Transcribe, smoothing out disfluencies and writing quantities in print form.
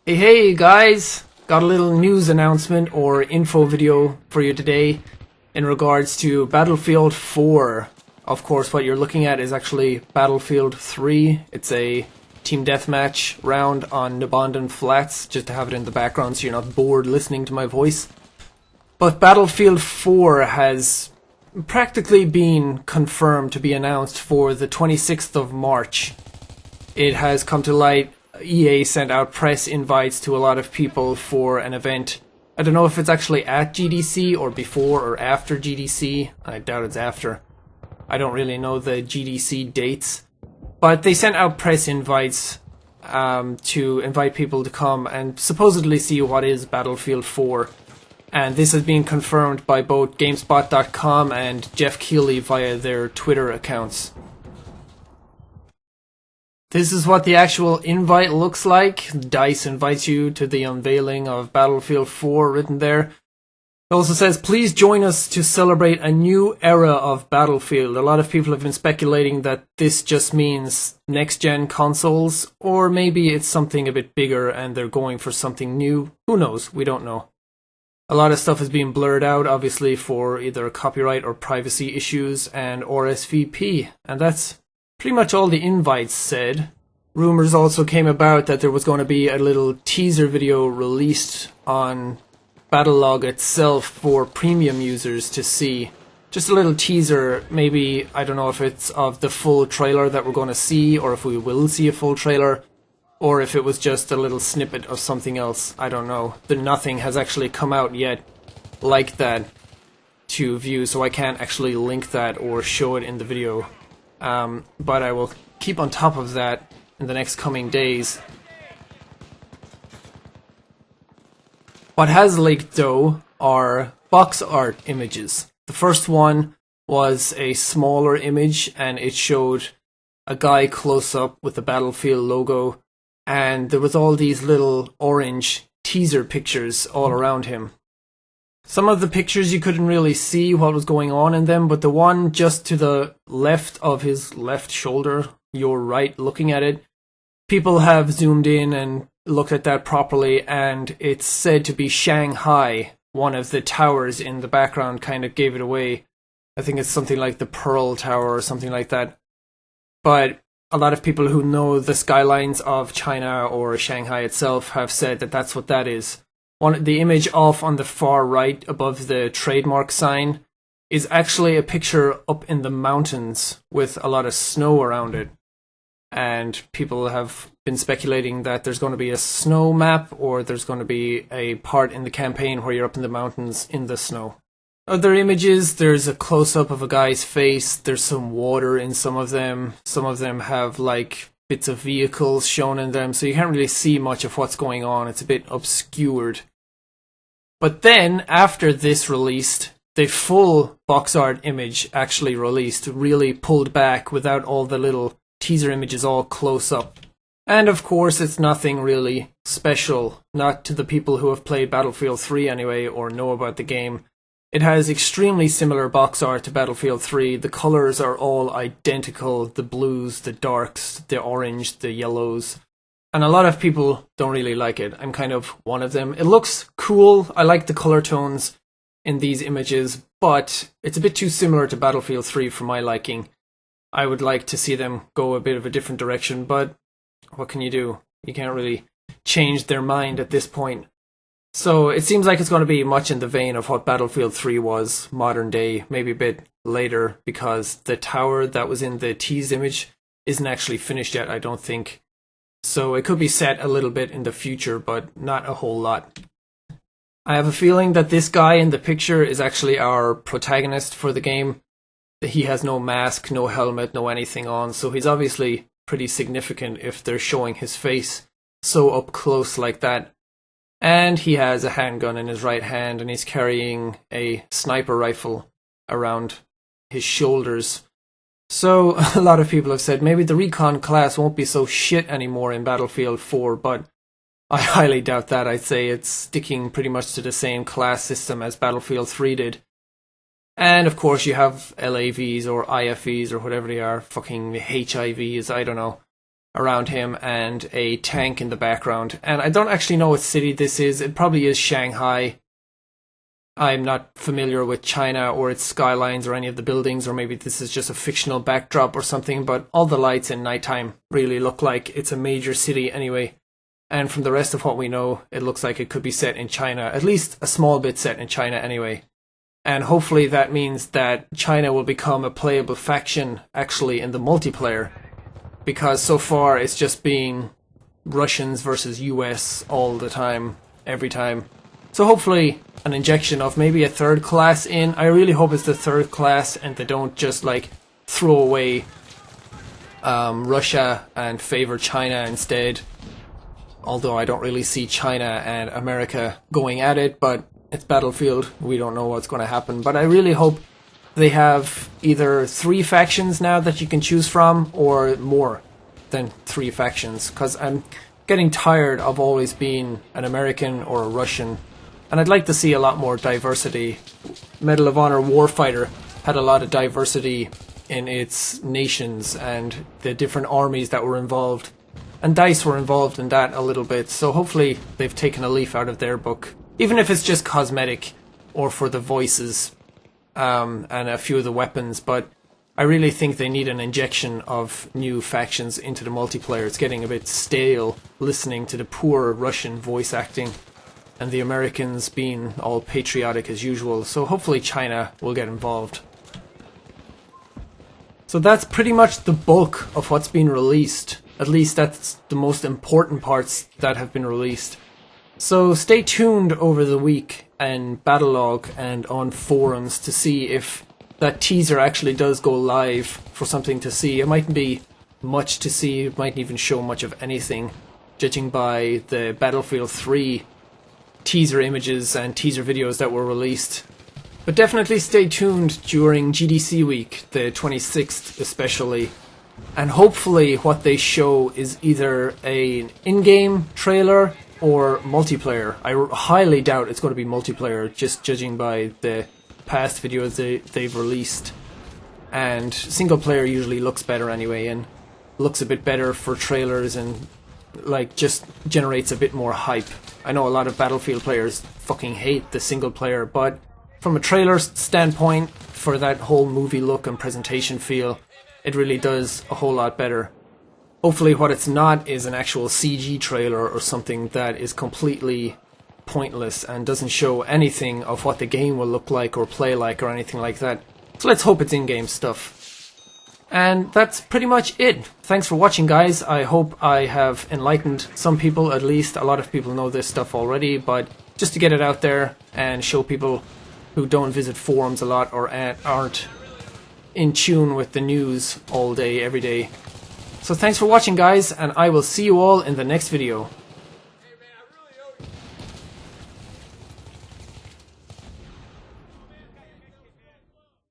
Hey guys, got a little news announcement or info video for you today in regards to Battlefield 4. Of course, what you're looking at is actually Battlefield 3. It's a team deathmatch round on Nabondan Flats, just to have it in the background so you're not bored listening to my voice. But Battlefield 4 has practically been confirmed to be announced for the 26th of March. It has come to light. EA sent out press invites to a lot of people for an event. I don't know if it's actually at GDC or before or after GDC. I doubt it's after. I don't really know the GDC dates. But they sent out press invites to invite people to come and supposedly see what is Battlefield 4. And this has been confirmed by both GameSpot.com and Jeff Keighley via their Twitter accounts. This is what the actual invite looks like. DICE invites you to the unveiling of Battlefield 4 written there. It also says, please join us to celebrate a new era of Battlefield. A lot of people have been speculating that this just means next-gen consoles, or maybe it's something a bit bigger and they're going for something new. Who knows? We don't know. A lot of stuff is being blurred out, obviously, for either copyright or privacy issues and RSVP. And that's pretty much all the invites said. Rumors also came about that there was going to be a little teaser video released on Battlelog itself for premium users to see. Just a little teaser, maybe, I don't know if it's of the full trailer that we're going to see, or if we will see a full trailer, or if it was just a little snippet of something else. I don't know. Nothing has actually come out yet like that to view, so I can't actually link that or show it in the video. But I will keep on top of that in the next coming days. What has leaked, though, are box art images. The first one was a smaller image, and it showed a guy close up with the Battlefield logo, and there was all these little orange teaser pictures all around him. Some of the pictures you couldn't really see what was going on in them, but the one just to the left of his left shoulder, your right looking at it, people have zoomed in and looked at that properly, and it's said to be Shanghai. One of the towers in the background kind of gave it away. I think it's something like the Pearl Tower or something like that. But a lot of people who know the skylines of China or Shanghai itself have said that that's what that is. The image off on the far right above the trademark sign is actually a picture up in the mountains with a lot of snow around it. And people have been speculating that there's going to be a snow map, or there's going to be a part in the campaign where you're up in the mountains in the snow. Other images, there's a close-up of a guy's face, there's some water in some of them. Some of them have like bits of vehicles shown in them, so you can't really see much of what's going on. It's a bit obscured. But then, after this released, the full box art image actually released, really pulled back without all the little teaser images all close up. And of course, it's nothing really special, not to the people who have played Battlefield 3 anyway, or know about the game. It has extremely similar box art to Battlefield 3. The colours are all identical, the blues, the darks, the orange, the yellows. And a lot of people don't really like it. I'm kind of one of them. It looks cool. I like the color tones in these images, but it's a bit too similar to Battlefield 3 for my liking. I would like to see them go a bit of a different direction, but what can you do? You can't really change their mind at this point. So it seems like it's going to be much in the vein of what Battlefield 3 was, modern day, maybe a bit later, because the tower that was in the teased image isn't actually finished yet, I don't think. So it could be set a little bit in the future, but not a whole lot. I have a feeling that this guy in the picture is actually our protagonist for the game. He has no mask, no helmet, no anything on, so he's obviously pretty significant if they're showing his face so up close like that. And he has a handgun in his right hand, and he's carrying a sniper rifle around his shoulders. So a lot of people have said maybe the recon class won't be so shit anymore in Battlefield 4, but I highly doubt that. I'd say it's sticking pretty much to the same class system as Battlefield 3 did. And of course you have LAVs or IFVs or whatever they are, fucking HIVs, I don't know. around him and a tank in the background. And I don't actually know what city this is. It probably is Shanghai. I'm not familiar with China or its skylines or any of the buildings, or maybe this is just a fictional backdrop or something, but all the lights in nighttime really look like it's a major city anyway. And from the rest of what we know, it looks like it could be set in China, at least a small bit set in China anyway. And hopefully that means that China will become a playable faction actually in the multiplayer, because so far it's just been Russians versus US all the time, every time. So hopefully an injection of maybe a third class in. I really hope it's the third class and they don't just like throw away Russia and favor China instead. Although I don't really see China and America going at it, but it's Battlefield. We don't know what's going to happen. But I really hope they have either 3 factions now that you can choose from, or more than 3 factions. Because I'm getting tired of always being an American or a Russian. And I'd like to see a lot more diversity. Medal of Honor Warfighter had a lot of diversity in its nations and the different armies that were involved. And DICE were involved in that a little bit, so hopefully they've taken a leaf out of their book. Even if it's just cosmetic, or for the voices, and a few of the weapons, but I really think they need an injection of new factions into the multiplayer. It's getting a bit stale listening to the poor Russian voice acting, and the Americans being all patriotic as usual, so hopefully China will get involved. So that's pretty much the bulk of what's been released. At least that's the most important parts that have been released. So stay tuned over the week in Battlelog and on forums to see if that teaser actually does go live for something to see. It mightn't be much to see, it mightn't even show much of anything, judging by the Battlefield 3 teaser images and teaser videos that were released. But definitely stay tuned during GDC week, the 26th especially. And hopefully what they show is either an in-game trailer or multiplayer. I highly doubt it's going to be multiplayer, just judging by the past videos they've released. And single player usually looks better anyway, and looks a bit better for trailers, and like just generates a bit more hype. I know a lot of Battlefield players fucking hate the single player, but from a trailer standpoint, for that whole movie look and presentation feel, it really does a whole lot better. Hopefully what it's not is an actual CG trailer or something that is completely pointless and doesn't show anything of what the game will look like or play like or anything like that. So let's hope it's in-game stuff. And that's pretty much it. Thanks for watching, guys. I hope I have enlightened some people, at least. A lot of people know this stuff already, but just to get it out there and show people who don't visit forums a lot or aren't in tune with the news all day, every day. So thanks for watching, guys, and I will see you all in the next video.